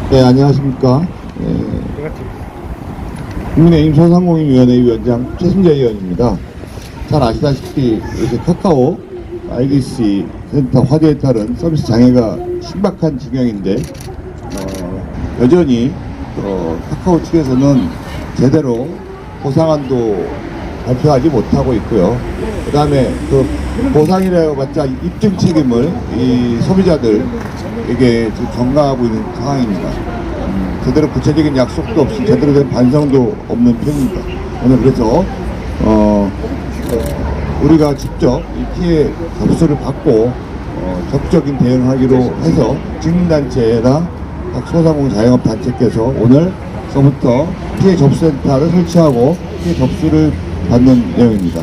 네, 안녕하십니까. 국민의힘 소상공인위원회 위원장 최순재 의원입니다. 잘 아시다시피 요새 카카오 IDC 센터 화재에 따른 서비스 장애가 심각한 지경인데 여전히 카카오 측에서는 제대로 보상안도 발표하지 못하고 있고요. 그 다음에 그 보상이라고 봤자 입증 책임을 이 소비자들에게 전가하고 있는 상황입니다. 제대로 구체적인 약속도 없이 제대로 된 반성도 없는 편입니다. 오늘 그래서 우리가 직접 이 피해 접수를 받고 적극적인 대응하기로 해서 직능단체나 각 소상공인 자영업 단체께서 오늘서부터 피해 접수센터를 설치하고 피해 접수를 받는 내용입니다.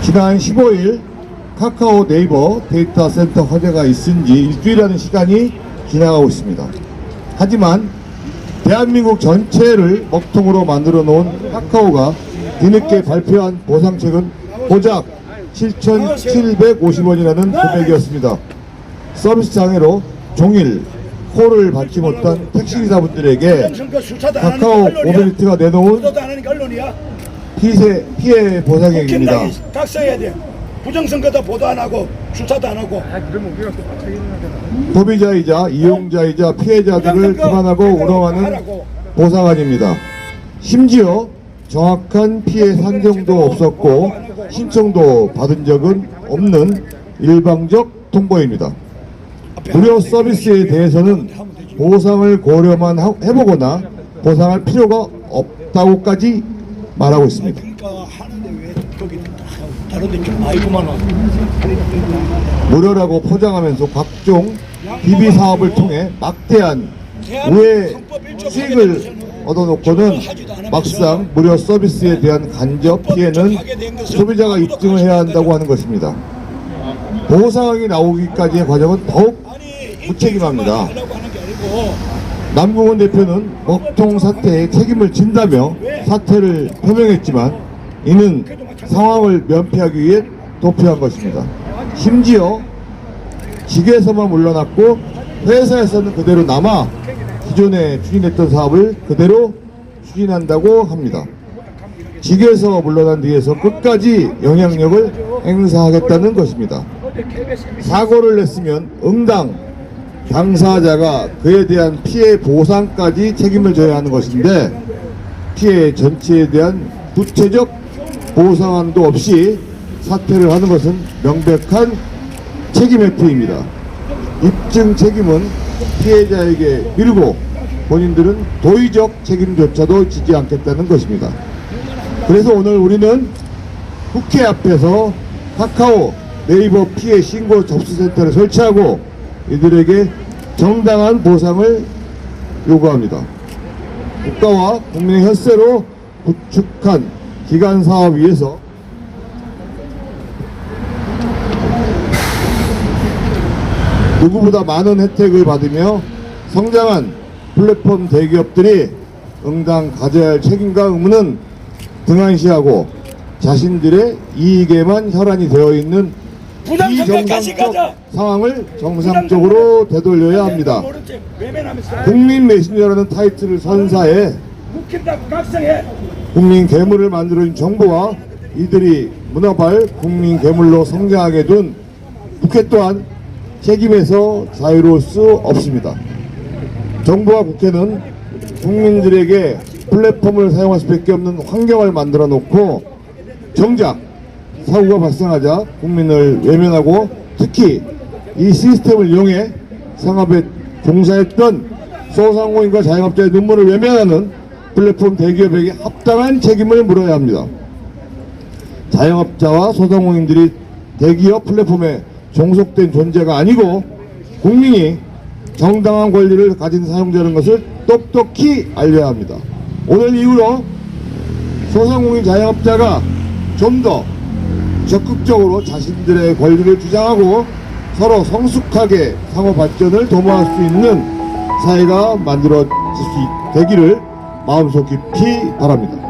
지난 15일 카카오 네이버 데이터 센터 화재가 있은 지 일주일이라는 시간이 지나가고 있습니다. 하지만 대한민국 전체를 먹통으로 만들어 놓은 카카오가 뒤늦게 발표한 보상책은 고작 7,750원이라는 금액이었습니다. 서비스 장애로 종일 콜을 받지 못한 택시기사분들에게 카카오 모빌리티가 내놓은 피해 보상액입니다. 각서해야 돼. 부정선거도 보도 안 하고 수사도 안 하고. 소비자이자 이용자이자 피해자들을 기만하고 우롱하는 보상안입니다. 심지어 정확한 피해 산정도 없었고 신청도 받은 적은 없는 일방적 통보입니다. 무료 서비스에 대해서는 보상을 고려만 해보거나 보상할 필요가 없다고까지 말하고 있습니다. 무료라고 포장하면서 각종 비비 사업을 통해 막대한 우회 수익을 얻어놓고는 막상 무료 서비스에 대한 간접 피해는 소비자가 입증을 해야 한다고 하는 것입니다. 보상이 나오기까지의 과정은 더욱 무책임합니다. 남궁은 대표는 먹통 사태에 책임을 진다며 사태를 표명했지만 이는 상황을 면피하기 위해 도피한 것입니다. 심지어 직에서만 물러났고 회사에서는 그대로 남아 기존에 추진했던 사업을 그대로 추진한다고 합니다. 직에서 물러난 뒤에서 끝까지 영향력을 행사하겠다는 것입니다. 사고를 냈으면 응당 당사자가 그에 대한 피해 보상까지 책임을 져야 하는 것인데 피해 전체에 대한 구체적 보상안도 없이 사퇴를 하는 것은 명백한 책임 회피입니다. 입증 책임은 피해자에게 미루고 본인들은 도의적 책임조차도 지지 않겠다는 것입니다. 그래서 오늘 우리는 국회 앞에서 카카오 네이버 피해 신고 접수센터를 설치하고 이들에게 정당한 보상을 요구합니다. 국가와 국민의 혈세로 구축한 기간 사업 위에서 누구보다 많은 혜택을 받으며 성장한 플랫폼 대기업들이 응당 가져야 할 책임과 의무는 등한시하고 자신들의 이익에만 혈안이 되어 있는 비정상적 상황을 정상적으로 되돌려야 합니다. 국민 메신저라는 타이틀을 선사해 국민 괴물을 만들어준 정부와 이들이 문화발 국민 괴물로 성장하게 둔 국회 또한 책임에서 자유로울 수 없습니다. 정부와 국회는 국민들에게 플랫폼을 사용할 수밖에 없는 환경을 만들어 놓고 정작 사고가 발생하자 국민을 외면하고 특히 이 시스템을 이용해 상업에 종사했던 소상공인과 자영업자의 눈물을 외면하는 플랫폼 대기업에게 합당한 책임을 물어야 합니다. 자영업자와 소상공인들이 대기업 플랫폼에 종속된 존재가 아니고 국민이 정당한 권리를 가진 사용자라는 것을 똑똑히 알려야 합니다. 오늘 이후로 소상공인 자영업자가 좀 더 적극적으로 자신들의 권리를 주장하고 서로 성숙하게 상호 발전을 도모할 수 있는 사회가 만들어질 수 되기를 마음속 깊이 바랍니다.